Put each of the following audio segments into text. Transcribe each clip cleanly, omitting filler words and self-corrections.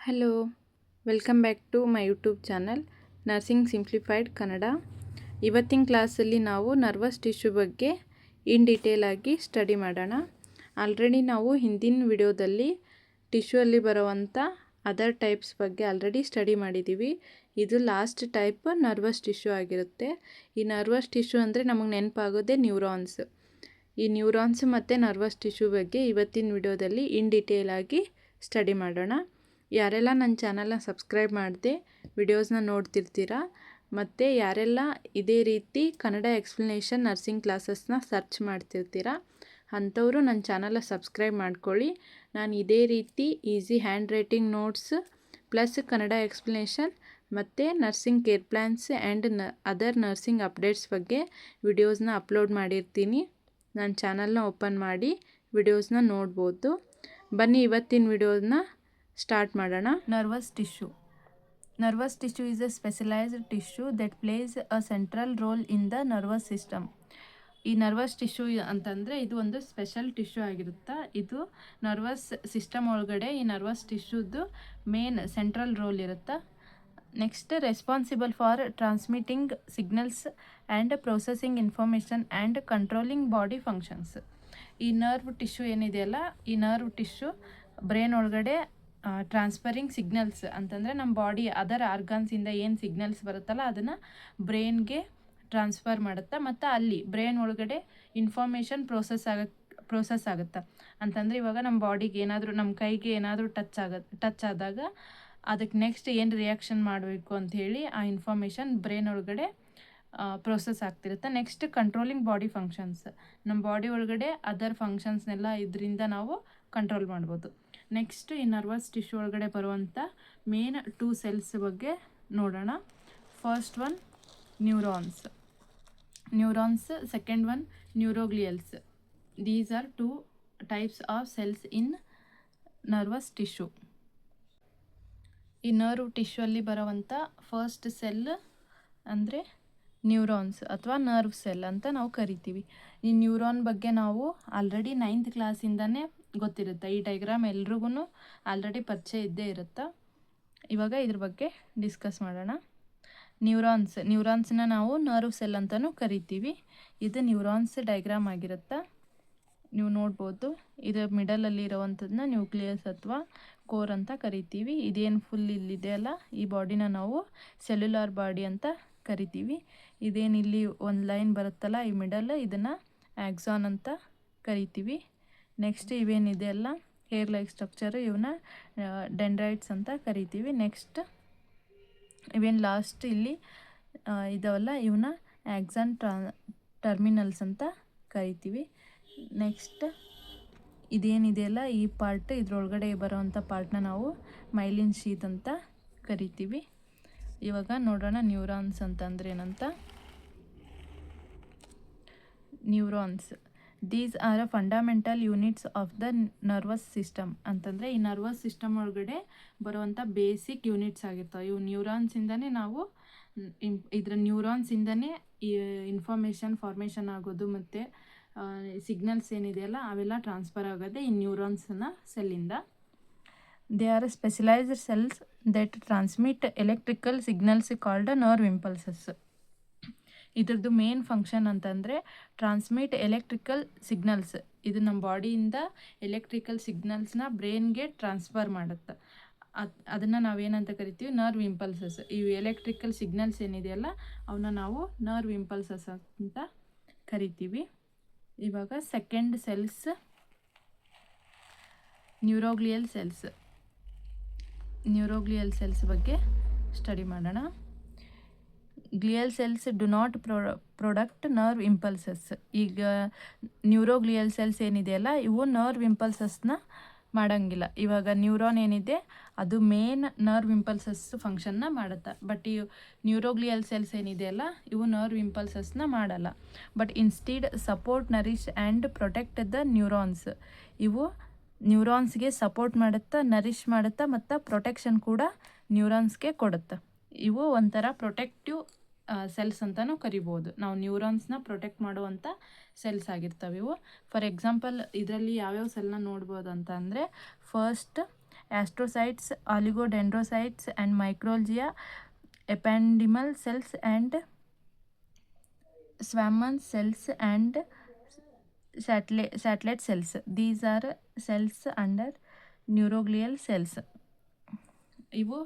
Hello, welcome back to my YouTube channel nursing simplified Kannada. ಇವತ್ತಿನ ಕ್ಲಾಸಲ್ಲಿ ನಾವು ನರ್ವಸ್ ಟಿಶ್ಯೂ ಬಗ್ಗೆ ಇನ್ ಡೀಟೇಲ್ ಆಗಿ ಸ್ಟಡಿ ಮಾಡೋಣ. ಆಲ್ರೆಡಿ ನಾವು ಹಿಂದಿನ ವಿಡಿಯೋದಲ್ಲಿ ಟಿಶ್ಯೂ ಅಲ್ಲಿ ಬರುವಂಥ ಅದರ್ ಟೈಪ್ಸ್ ಬಗ್ಗೆ ಆಲ್ರೆಡಿ ಸ್ಟಡಿ ಮಾಡಿದ್ದೀವಿ. ಇದು ಲಾಸ್ಟ್ ಟೈಪ್ ನರ್ವಸ್ ಟಿಶ್ಯೂ ಆಗಿರುತ್ತೆ. ಈ ನರ್ವಸ್ ಟಿಶ್ಯೂ ಅಂದರೆ ನಮಗೆ ನೆನಪಾಗೋದೇ ನ್ಯೂರಾನ್ಸ್. ಈ ನ್ಯೂರಾನ್ಸ್ ಮತ್ತು ನರ್ವಸ್ ಟಿಶ್ಯೂ ಬಗ್ಗೆ ಇವತ್ತಿನ ವಿಡಿಯೋದಲ್ಲಿ ಇನ್ ಡೀಟೇಲ್ ಆಗಿ ಸ್ಟಡಿ ಮಾಡೋಣ. ಯಾರೆಲ್ಲ ನನ್ನ ಚಾನಲ್ನ ಸಬ್ಸ್ಕ್ರೈಬ್ ಮಾಡದೆ ವಿಡಿಯೋಸ್ನ ನೋಡ್ತಿರ್ತೀರಾ ಮತ್ತು ಯಾರೆಲ್ಲ ಇದೇ ರೀತಿ ಕನ್ನಡ ಎಕ್ಸ್ಪ್ಲನೇಷನ್ ನರ್ಸಿಂಗ್ ಕ್ಲಾಸಸ್ನ ಸರ್ಚ್ ಮಾಡ್ತಿರ್ತೀರಾ ಅಂಥವರು ನನ್ನ ಚಾನಲ್ನ ಸಬ್ಸ್ಕ್ರೈಬ್ ಮಾಡ್ಕೊಳ್ಳಿ. ನಾನು ಇದೇ ರೀತಿ easy hand writing notes plus Kannada explanation ಮತ್ತು nursing care plans and other nursing updates ಬಗ್ಗೆ ವಿಡಿಯೋಸ್ನ ಅಪ್ಲೋಡ್ ಮಾಡಿರ್ತೀನಿ. ನನ್ನ ಚಾನಲ್ನ ಓಪನ್ ಮಾಡಿ ವಿಡಿಯೋಸ್ನ ನೋಡ್ಬೋದು. ಬನ್ನಿ ಇವತ್ತಿನ ವಿಡಿಯೋನ ಸ್ಟಾರ್ಟ್ ಮಾಡೋಣ. Nervous tissue is a specialized tissue that plays a central role in the nervous system. ಈ ನರ್ವಸ್ ಟಿಶ್ಯೂ ಅಂತಂದರೆ ಇದು ಒಂದು ಸ್ಪೆಷಲ್ ಟಿಶ್ಯೂ ಆಗಿರುತ್ತೆ. ಇದು ನರ್ವಸ್ ಸಿಸ್ಟಮ್ ಒಳಗಡೆ ಈ ನರ್ವಸ್ ಟಿಶ್ಯೂದು ಮೇನ್ ಸೆಂಟ್ರಲ್ ರೋಲ್ ಇರುತ್ತೆ. Next, responsible for transmitting signals and processing information and controlling body functions. ಈ ನರ್ವ್ ಟಿಶ್ಯೂ ಏನಿದೆಯಲ್ಲ, ಈ ನರ್ವ್ ಟಿಶ್ಯೂ ಬ್ರೈನ್ ಒಳಗಡೆ ಟ್ರಾನ್ಸ್ಫರಿಂಗ್ ಸಿಗ್ನಲ್ಸ್ ಅಂತಂದರೆ ನಮ್ಮ ಬಾಡಿ ಅದರ್ ಆರ್ಗನ್ಸಿಂದ ಏನು ಸಿಗ್ನಲ್ಸ್ ಬರುತ್ತಲ್ಲ ಅದನ್ನು ಬ್ರೈನ್ಗೆ ಟ್ರಾನ್ಸ್ಫರ್ ಮಾಡುತ್ತೆ ಮತ್ತು ಅಲ್ಲಿ ಬ್ರೈನ್ ಒಳಗಡೆ ಇನ್ಫಾರ್ಮೇಷನ್ ಪ್ರೋಸೆಸ್ ಆಗುತ್ತೆ. ಅಂತಂದರೆ ಇವಾಗ ನಮ್ಮ ಬಾಡಿಗೆ ಏನಾದರೂ, ನಮ್ಮ ಕೈಗೆ ಏನಾದರೂ ಟಚ್ ಆದಾಗ ಅದಕ್ಕೆ ನೆಕ್ಸ್ಟ್ ಏನು ರಿಯಾಕ್ಷನ್ ಮಾಡಬೇಕು ಅಂಥೇಳಿ ಆ ಇನ್ಫಾರ್ಮೇಷನ್ ಬ್ರೈನ್ ಒಳಗಡೆ ಪ್ರೋಸೆಸ್ ಆಗ್ತಿರುತ್ತೆ. Next, controlling body functions. ನಮ್ಮ ಬಾಡಿ ಒಳಗಡೆ ಅದರ್ ಫಂಕ್ಷನ್ಸ್ನೆಲ್ಲ ಇದರಿಂದ ನಾವು ಕಂಟ್ರೋಲ್ ಮಾಡ್ಬೋದು. ನೆಕ್ಸ್ಟ್, ಈ ನರ್ವಸ್ ಟಿಶ್ಯೂ ಒಳಗಡೆ ಬರುವಂಥ ಮೇನ್ 2 ಸೆಲ್ಸ್ ಬಗ್ಗೆ ನೋಡೋಣ. First one neurons, second one neuroglials. These are 2 types of cells in nervous tissue. ಈ ನರ್ವ್ ಟಿಶ್ಯೂ ಅಲ್ಲಿ ಬರುವಂಥ ಫಸ್ಟ್ ಸೆಲ್ ಅಂದರೆ ನ್ಯೂರಾನ್ಸ್ ಅಥವಾ ನರ್ವ್ ಸೆಲ್ ಅಂತ ನಾವು ಕರಿತೀವಿ. ಈ ನ್ಯೂರಾನ್ ಬಗ್ಗೆ ನಾವು ಆಲ್ರೆಡಿ 9th ಕ್ಲಾಸಿಂದನೇ ಗೊತ್ತಿರುತ್ತೆ. ಈ ಡೈಗ್ರಾಮ್ ಎಲ್ರಿಗೂ ಆಲ್ರೆಡಿ ಪರಿಚಯ ಇದ್ದೇ ಇರುತ್ತೆ. ಇವಾಗ ಇದ್ರ ಬಗ್ಗೆ ಡಿಸ್ಕಸ್ ಮಾಡೋಣ. ನ್ಯೂರಾನ್ಸ್ನ ನಾವು ನರ್ವ್ ಸೆಲ್ ಅಂತಲೂ ಕರಿತೀವಿ. ಇದು ನ್ಯೂರಾನ್ಸ್ ಡೈಗ್ರಾಮ್ ಆಗಿರುತ್ತೆ, ನೀವು ನೋಡ್ಬೋದು. ಇದರ ಮಿಡಲಲ್ಲಿ ಇರೋವಂಥದ್ದನ್ನ ನ್ಯೂಕ್ಲಿಯಸ್ ಅಥವಾ ಕೋರ್ ಅಂತ ಕರಿತೀವಿ. ಇದೇನು ಫುಲ್ ಇಲ್ಲಿದೆಯಲ್ಲ, ಈ ಬಾಡಿನ ನಾವು ಸೆಲ್ಯುಲಾರ್ ಬಾಡಿ ಅಂತ ಕರಿತೀವಿ. ಇದೇನಿಲ್ಲಿ ಒಂದು ಲೈನ್ ಬರುತ್ತಲ್ಲ ಈ ಮಿಡಲ್, ಇದನ್ನು ಆಕ್ಸಾನ್ ಅಂತ ಕರಿತೀವಿ. ನೆಕ್ಸ್ಟ್, ಇವೇನಿದೆ ಅಲ್ಲ ಹೇರ್ ಲೈಕ್ ಸ್ಟ್ರಕ್ಚರು, ಇವನ್ನ ಡೆಂಡ್ರೈಟ್ಸ್ ಅಂತ ಕರಿತೀವಿ. ನೆಕ್ಸ್ಟ್, ಇವೇನು ಲಾಸ್ಟ್ ಇಲ್ಲಿ ಇದಾವಲ್ಲ ಇವನ್ನ ಆಕ್ಸಾನ್ ಟರ್ಮಿನಲ್ಸ್ ಅಂತ ಕರಿತೀವಿ. ನೆಕ್ಸ್ಟ್, ಇದೇನಿದೆಯಲ್ಲ ಈ ಪಾರ್ಟ್, ಇದ್ರೊಳಗಡೆ ಬರೋವಂಥ ಪಾರ್ಟ್ನ ನಾವು ಮೈಲಿನ್ ಶೀತ್ ಅಂತ ಕರಿತೀವಿ. ಇವಾಗ ನೋಡೋಣ ನ್ಯೂರಾನ್ಸ್ ಅಂತಂದ್ರೆ ಏನಂತ. Neurons, these are a fundamental units of the nervous system. ಅಂತಂದರೆ ಈ ನರ್ವಸ್ ಸಿಸ್ಟಮ್ ಒಳಗಡೆ ಬರುವಂಥ ಬೇಸಿಕ್ ಯೂನಿಟ್ಸ್ ಆಗಿರ್ತವೆ. ಇವು ನ್ಯೂರಾನ್ಸಿಂದನೇ ನಾವು ಇದರ ನ್ಯೂರಾನ್ಸಿಂದನೇ ಈ ಇನ್ಫಾರ್ಮೇಷನ್ ಫಾರ್ಮೇಷನ್ ಆಗೋದು ಮತ್ತು ಸಿಗ್ನಲ್ಸ್ ಏನಿದೆಯಲ್ಲ ಅವೆಲ್ಲ ಟ್ರಾನ್ಸ್ಫರ್ ಆಗೋದೇ ಈ ನ್ಯೂರಾನ್ಸ್ನ ಸೆಲ್ಲಿಂದ. They are specialised cells that transmit electrical signals called nerve impulses. ಇದ್ರದ್ದು ಮೇನ್ ಫಂಕ್ಷನ್ ಅಂತಂದರೆ ಟ್ರಾನ್ಸ್ಮಿಟ್ ಎಲೆಕ್ಟ್ರಿಕಲ್ ಸಿಗ್ನಲ್ಸ್. ಇದು ನಮ್ಮ ಬಾಡಿಯಿಂದ ಎಲೆಕ್ಟ್ರಿಕಲ್ ಸಿಗ್ನಲ್ಸ್ನ ಬ್ರೈನ್ಗೆ ಟ್ರಾನ್ಸ್ಫರ್ ಮಾಡುತ್ತೆ. ಅದನ್ನು ನಾವೇನಂತ ಕರಿತೀವಿ, ನರ್ವ್ ಇಂಪಲ್ಸಸ್. ಈ ಎಲೆಕ್ಟ್ರಿಕಲ್ ಸಿಗ್ನಲ್ಸ್ ಏನಿದೆಯಲ್ಲ ಅವನ್ನ ನಾವು ನರ್ವ್ ಇಂಪಲ್ಸಸ್ ಅಂತ ಕರಿತೀವಿ. ಇವಾಗ ಸೆಕೆಂಡ್ ಸೆಲ್ಸ್ ನ್ಯೂರೋಗ್ಲಿಯಲ್ ಸೆಲ್ಸ್ ಬಗ್ಗೆ ಸ್ಟಡಿ ಮಾಡೋಣ. Glial cells do not product nerve impulses. ಈಗ ನ್ಯೂರೋಗ್ಲಿಯಲ್ ಸೆಲ್ಸ್ ಏನಿದೆಯಲ್ಲ ಇವು ನರ್ವ್ ಇಂಪಲ್ಸಸ್ನ ಮಾಡೋಂಗಿಲ್ಲ. ಇವಾಗ ನ್ಯೂರಾನ್ ಏನಿದೆ ಅದು ಮೇನ್ ನರ್ವ್ ಇಂಪಲ್ಸಸ್ ಫಂಕ್ಷನ್ನ ಮಾಡುತ್ತೆ. ಬಟ್ ಈ ನ್ಯೂರೋಗ್ಲಿಯಲ್ ಸೆಲ್ಸ್ ಏನಿದೆಯಲ್ಲ ಇವು ನರ್ವ್ ಇಂಪಲ್ಸಸ್ನ ಮಾಡಲ್ಲ. But instead support, nourish and protect the neurons. ಇವು ನ್ಯೂರಾನ್ಸ್ಗೆ ಸಪೋರ್ಟ್ ಮಾಡುತ್ತಾ, ನರಿಶ್ ಮಾಡುತ್ತಾ ಮತ್ತು ಪ್ರೊಟೆಕ್ಷನ್ ಕೂಡ ನ್ಯೂರಾನ್ಸ್ಗೆ ಕೊಡುತ್ತೆ. ಇವು ಒಂಥರ ಪ್ರೊಟೆಕ್ಟಿವ್ ಸೆಲ್ಸ್ ಅಂತಲೂ ಕರಿಬೋದು. ನಾವು ನ್ಯೂರಾನ್ಸ್ನ ಪ್ರೊಟೆಕ್ಟ್ ಮಾಡುವಂಥ ಸೆಲ್ಸ್ ಆಗಿರ್ತವೆ ಇವು. ಫಾರ್ ಎಕ್ಸಾಂಪಲ್ ಇದರಲ್ಲಿ ಯಾವ್ಯಾವ ಸೆಲ್ನ ನೋಡ್ಬೋದು ಅಂತ ಅಂದರೆ, first astrocytes, oligodendrocytes and microglia, ependymal cells and Schwann cells and satellite cells. These are cells under neuroglial cells. ಇವು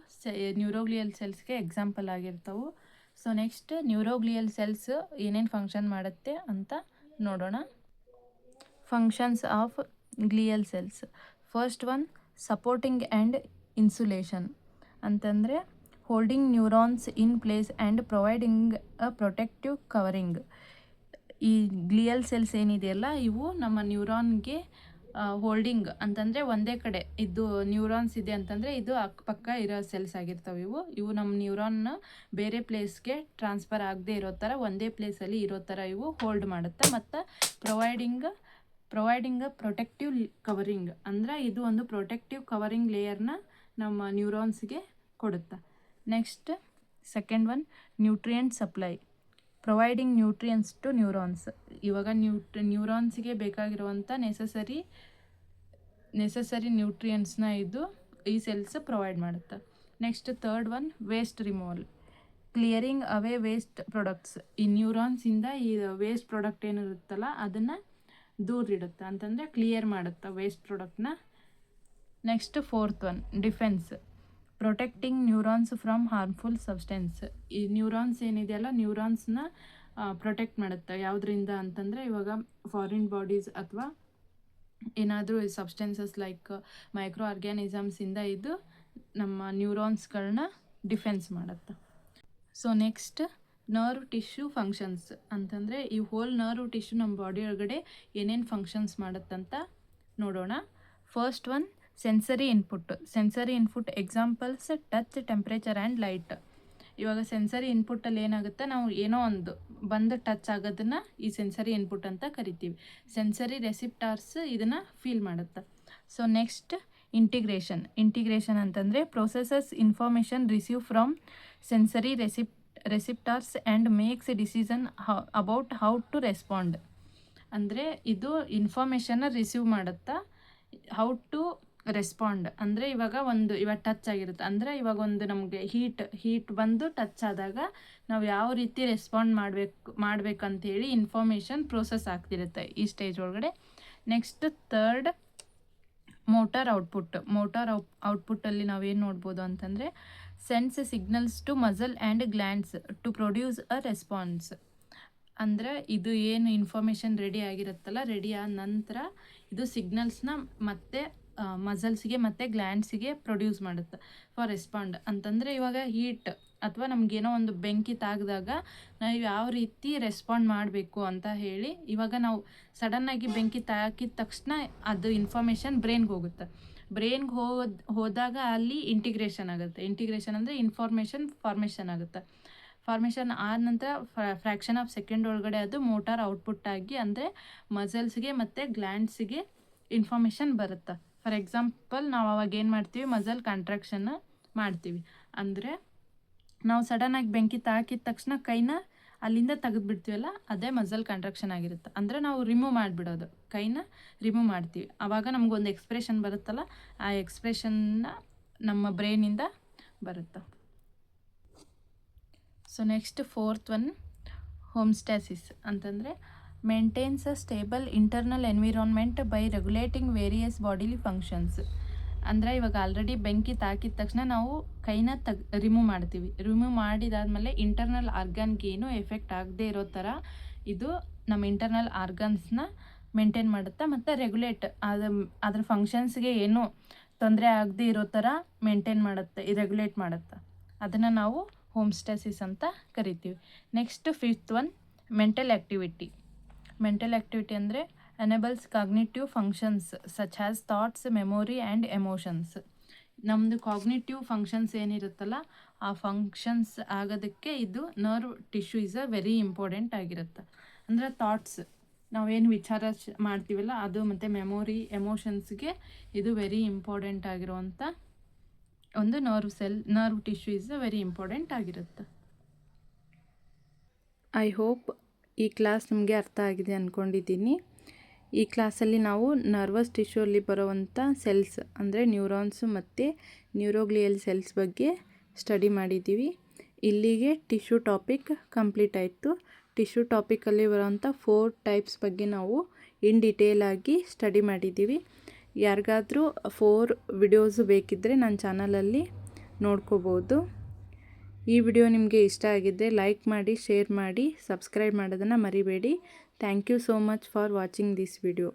ನ್ಯೂರೋಗ್ಲಿಯಲ್ ಸೆಲ್ಸ್ಗೆ ಎಕ್ಸಾಂಪಲ್ ಆಗಿರ್ತವೆ. ಸೊ ನೆಕ್ಸ್ಟ್ ನ್ಯೂರೋಗ್ಲಿಯಲ್ ಸೆಲ್ಸ್ ಏನೇನು ಫಂಕ್ಷನ್ ಮಾಡುತ್ತೆ ಅಂತ ನೋಡೋಣ. Functions of glial cells. First one, supporting and insulation ಅಂತಂದರೆ holding neurons in place and providing a protective covering. ಈ glial cells ಏನಿದೆಯಲ್ಲ ಇವು ನಮ್ಮ ನ್ಯೂರಾನ್ಗೆ ಹೋಲ್ಡಿಂಗ್ ಅಂತಂದರೆ ಒಂದೇ ಕಡೆ ಇದು ನ್ಯೂರಾನ್ಸ್ ಇದೆ ಅಂತಂದರೆ ಇದು ಅಕ್ಕಪಕ್ಕ ಇರೋ ಸೆಲ್ಸ್ ಆಗಿರ್ತವೆ ಇವು ನಮ್ಮ ನ್ಯೂರಾನ್ನ ಬೇರೆ ಪ್ಲೇಸ್ಗೆ ಟ್ರಾನ್ಸ್ಫರ್ ಆಗದೆ ಇರೋ ಥರ ಒಂದೇ ಪ್ಲೇಸಲ್ಲಿ ಇರೋ ಥರ ಇವು ಹೋಲ್ಡ್ ಮಾಡುತ್ತೆ. ಮತ್ತು ಪ್ರೊವೈಡಿಂಗ್ ಪ್ರೊಟೆಕ್ಟಿವ್ ಕವರಿಂಗ್ ಅಂದರೆ ಇದು ಒಂದು ಪ್ರೊಟೆಕ್ಟಿವ್ ಕವರಿಂಗ್ ಲೇಯರ್ನ ನಮ್ಮ ನ್ಯೂರಾನ್ಸ್ಗೆ ಕೊಡುತ್ತೆ. Next second one, nutrient supply. Providing nutrients to neurons. ಇವಾಗ ನ್ಯೂರಾನ್ಸ್ಗೆ ಬೇಕಾಗಿರುವಂಥ ನೆಸಸರಿ ನ್ಯೂಟ್ರಿಯೆಂಟ್ಸ್ನ ಈ ಸೆಲ್ಸ್ ಪ್ರೊವೈಡ್ ಮಾಡುತ್ತೆ. Next third one, waste removal. Clearing away waste products. ಈ ನ್ಯೂರಾನ್ಸಿಂದ ಈ ವೇಸ್ಟ್ ಪ್ರಾಡಕ್ಟ್ ಏನಿರುತ್ತಲ್ಲ ಅದನ್ನು ದೂರಿಡುತ್ತೆ, ಅಂತಂದರೆ ಕ್ಲಿಯರ್ ಮಾಡುತ್ತೆ ವೇಸ್ಟ್ ಪ್ರಾಡಕ್ಟ್ನ. Next fourth one, defence. Protecting neurons from harmful substance. ಈ ನ್ಯೂರಾನ್ಸ್ ಏನಿದೆಯಲ್ಲ ನ್ಯೂರಾನ್ಸ್ನ ಪ್ರೊಟೆಕ್ಟ್ ಮಾಡುತ್ತೆ. ಯಾವುದರಿಂದ ಅಂತಂದರೆ ಇವಾಗ ಫಾರಿನ್ ಬಾಡೀಸ್ ಅಥವಾ ಏನಾದರೂ ಸಬ್ಸ್ಟೆನ್ಸಸ್ ಲೈಕ್ ಮೈಕ್ರೋ ಆರ್ಗ್ಯಾನಿಸಮ್ಸಿಂದ ಇದು ನಮ್ಮ ನ್ಯೂರಾನ್ಸ್ಗಳನ್ನ ಡಿಫೆನ್ಸ್ ಮಾಡುತ್ತೆ. So next, nerve tissue functions ಅಂತಂದರೆ ಈ ಹೋಲ್ ನರ್ವ್ ಟಿಶ್ಯೂ ನಮ್ಮ ಬಾಡಿ ಒಳಗಡೆ ಏನೇನು ಫಂಕ್ಷನ್ಸ್ ಮಾಡುತ್ತಂತ ನೋಡೋಣ. First one, sensory input examples touch, temperature and light. ಇವಾಗ ಸೆನ್ಸರಿ ಇನ್ಪುಟ್ಟಲ್ಲಿ ಏನಾಗುತ್ತೆ, ನಾವು ಏನೋ ಒಂದು ಬಂದು ಟಚ್ ಆಗೋದನ್ನು ಈ ಸೆನ್ಸರಿ ಇನ್ಪುಟ್ ಅಂತ ಕರಿತೀವಿ. ಸೆನ್ಸರಿ ರೆಸಿಪ್ಟಾರ್ಸ್ ಇದನ್ನು ಫೀಲ್ ಮಾಡುತ್ತೆ. ಸೊ ನೆಕ್ಸ್ಟ್, ಇಂಟಿಗ್ರೇಷನ್ ಅಂತಂದರೆ processes information receive from sensory receptors and makes decision about how to respond. ಅಂದರೆ ಇದು ಇನ್ಫಾರ್ಮೇಷನ್ನ ರಿಸೀವ್ ಮಾಡುತ್ತಾ, ಹೌ ಟು ರೆಸ್ಪಾಂಡ್ ಅಂದರೆ ಇವಾಗ ಟಚ್ ಆಗಿರುತ್ತೆ ಅಂದರೆ ಇವಾಗ ಒಂದು ನಮಗೆ ಹೀಟ್ ಬಂದು ಟಚ್ ಆದಾಗ ನಾವು ಯಾವ ರೀತಿ ರೆಸ್ಪಾಂಡ್ ಮಾಡಬೇಕಂತೇಳಿ ಇನ್ಫಾರ್ಮೇಷನ್ ಪ್ರೋಸೆಸ್ ಆಗ್ತಿರುತ್ತೆ ಈ ಸ್ಟೇಜ್ ಒಳಗಡೆ. ನೆಕ್ಸ್ಟ್ ಥರ್ಡ್, ಮೋಟಾರ್ ಔಟ್ಪುಟ್ಟಲ್ಲಿ ನಾವೇನು ನೋಡ್ಬೋದು ಅಂತಂದರೆ sends signals to muscle and glands to produce a response. ಅಂದರೆ ಇದು ಏನು ಇನ್ಫಾರ್ಮೇಷನ್ ರೆಡಿ ಆಗಿರುತ್ತಲ್ಲ, ರೆಡಿ ಆದ ನಂತರ ಇದು ಸಿಗ್ನಲ್ಸ್ನ ಮತ್ತೆ ಮಸಲ್ಸ್ಗೆ ಮತ್ತು ಗ್ಲ್ಯಾಂಡ್ಸಿಗೆ ಪ್ರೊಡ್ಯೂಸ್ ಮಾಡುತ್ತೆ ಫಾರ್ ರೆಸ್ಪಾಂಡ್. ಅಂತಂದರೆ ಇವಾಗ ಹೀಟ್ ಅಥವಾ ನಮಗೇನೋ ಒಂದು ಬೆಂಕಿ ತಾಗಿದಾಗ ನಾವು ಯಾವ ರೀತಿ ರೆಸ್ಪಾಂಡ್ ಮಾಡಬೇಕು ಅಂತ ಹೇಳಿ, ಇವಾಗ ನಾವು ಸಡನ್ನಾಗಿ ಬೆಂಕಿ ತಾಕಿದ ತಕ್ಷಣ ಅದು ಇನ್ಫಾರ್ಮೇಷನ್ ಬ್ರೈನ್ಗೆ ಹೋಗುತ್ತೆ. ಬ್ರೈನ್ಗೆ ಹೋದಾಗ ಅಲ್ಲಿ ಇಂಟಿಗ್ರೇಷನ್ ಆಗುತ್ತೆ. ಇಂಟಿಗ್ರೇಷನ್ ಅಂದರೆ ಇನ್ಫಾರ್ಮೇಷನ್ ಫಾರ್ಮೇಷನ್ ಆಗುತ್ತೆ. ಫಾರ್ಮೇಷನ್ ಆದ ನಂತರ ಫ್ರ್ಯಾಕ್ಷನ್ ಆಫ್ ಸೆಕೆಂಡ್ ಒಳಗಡೆ ಅದು ಮೋಟಾರ್ ಔಟ್ಪುಟ್ ಆಗಿ ಅಂದರೆ ಮಸಲ್ಸ್ಗೆ ಮತ್ತು ಗ್ಲ್ಯಾಂಡ್ಸಿಗೆ ಇನ್ಫಾರ್ಮೇಷನ್ ಬರುತ್ತೆ. ಫಾರ್ ಎಕ್ಸಾಂಪಲ್ ನಾವು ಅವಾಗ ಏನು ಮಾಡ್ತೀವಿ, ಮಸಲ್ ಕಾಂಟ್ರಾಕ್ಷನ್ನ ಮಾಡ್ತೀವಿ. ಅಂದರೆ ನಾವು ಸಡನ್ನಾಗಿ ಬೆಂಕಿ ತಾಕಿದ ತಕ್ಷಣ ಕೈನ ಅಲ್ಲಿಂದ ತೆಗೆದುಬಿಡ್ತೀವಲ್ಲ, ಅದೇ ಮಸಲ್ ಕಾಂಟ್ರಾಕ್ಷನ್ ಆಗಿರುತ್ತೆ. ಅಂದರೆ ನಾವು ರಿಮೂವ್ ಮಾಡಿಬಿಡೋದು, ಕೈನ ರಿಮೂವ್ ಮಾಡ್ತೀವಿ. ಆವಾಗ ನಮಗೊಂದು ಎಕ್ಸ್ಪ್ರೆಷನ್ ಬರುತ್ತಲ್ಲ, ಆ ಎಕ್ಸ್ಪ್ರೆಷನ್ನ ನಮ್ಮ ಬ್ರೈನಿಂದ ಬರುತ್ತೆ. ಸೊ ನೆಕ್ಸ್ಟ್ ಫೋರ್ತ್ ಒನ್, ಹೋಮ್ಸ್ಟಾಸಿಸ್ ಅಂತಂದರೆ maintains a stable internal environment by regulating various bodily functions. ಅಂದರೆ ಇವಾಗ ಆಲ್ರೆಡಿ ಬೆಂಕಿ ತಾಕಿದ ತಕ್ಷಣ ನಾವು ಕೈನ ರಿಮೂವ್ ಮಾಡ್ತೀವಿ. ರಿಮೂವ್ ಮಾಡಿದಾದ್ಮೇಲೆ ಇಂಟರ್ನಲ್ ಆರ್ಗನ್ಗೆ ಏನೂ ಎಫೆಕ್ಟ್ ಆಗದೆ ಇರೋ ಥರ ಇದು ನಮ್ಮ ಇಂಟರ್ನಲ್ ಆರ್ಗನ್ಸ್ನ ಮೇಂಟೈನ್ ಮಾಡುತ್ತೆ ಮತ್ತು ಅದ್ರ ಫಂಕ್ಷನ್ಸ್ಗೆ ಏನೂ ತೊಂದರೆ ಆಗದೆ ಇರೋ ಥರ ರೆಗ್ಯುಲೇಟ್ ಮಾಡುತ್ತೆ. ಅದನ್ನು ನಾವು ಹೋಮ್ಸ್ಟಾಸಿಸ್ ಅಂತ ಕರಿತೀವಿ. Next fifth one, mental activity ಅಂದರೆ enables cognitive functions such as thoughts, memory and emotions. ನಮ್ಮದು ಕಾಗ್ನಿಟಿವ್ ಫಂಕ್ಷನ್ಸ್ ಏನಿರುತ್ತಲ್ಲ ಆ ಫಂಕ್ಷನ್ಸ್ ಆಗೋದಕ್ಕೆ ಇದು nerve tissue is very important ಆಗಿರುತ್ತೆ. ಅಂದರೆ ಥಾಟ್ಸ್, ನಾವೇನು ವಿಚಾರ ಮಾಡ್ತೀವಲ್ಲ ಅದು ಮತ್ತು ಮೆಮೊರಿ, ಎಮೋಷನ್ಸ್ಗೆ ಇದು ವೆರಿ ಇಂಪಾರ್ಟೆಂಟ್ ಆಗಿರುವಂಥ ಒಂದು nerve tissue is very important ಆಗಿರುತ್ತೆ. ಐ ಹೋಪ್ ಈ ಕ್ಲಾಸ್ ನಿಮಗೆ ಅರ್ಥ ಆಗಿದೆ ಅಂದ್ಕೊಂಡಿದ್ದೀನಿ. ಈ ಕ್ಲಾಸಲ್ಲಿ ನಾವು ನರ್ವಸ್ ಟಿಶ್ಯೂಲ್ಲಿ ಬರುವಂಥ ಸೆಲ್ಸ್ ಅಂದರೆ ನ್ಯೂರಾನ್ಸು ಮತ್ತು ನ್ಯೂರೋಗ್ಲಿಯಲ್ ಸೆಲ್ಸ್ ಬಗ್ಗೆ ಸ್ಟಡಿ ಮಾಡಿದ್ದೀವಿ. ಇಲ್ಲಿಗೆ ಟಿಶ್ಯೂ ಟಾಪಿಕ್ ಕಂಪ್ಲೀಟ್ ಆಯಿತು. ಟಿಶ್ಯೂ ಟಾಪಿಕಲ್ಲಿ ಬರುವಂಥ 4 ಟೈಪ್ಸ್ ಬಗ್ಗೆ ನಾವು ಇನ್ ಡೀಟೇಲ್ ಆಗಿ ಸ್ಟಡಿ ಮಾಡಿದ್ದೀವಿ. ಯಾರಿಗಾದರೂ 4 ವಿಡಿಯೋಸು ಬೇಕಿದ್ದರೆ ನನ್ನ ಚಾನಲಲ್ಲಿ ನೋಡ್ಕೋಬೋದು. ಈ ವಿಡಿಯೋ ನಿಮಗೆ ಇಷ್ಟ ಆಗಿದ್ದರೆ ಲೈಕ್ ಮಾಡಿ, ಶೇರ್ ಮಾಡಿ, ಸಬ್ಸ್ಕ್ರೈಬ್ ಮಾಡೋದನ್ನು ಮರಿಬೇಡಿ. Thank you so much for watching this video.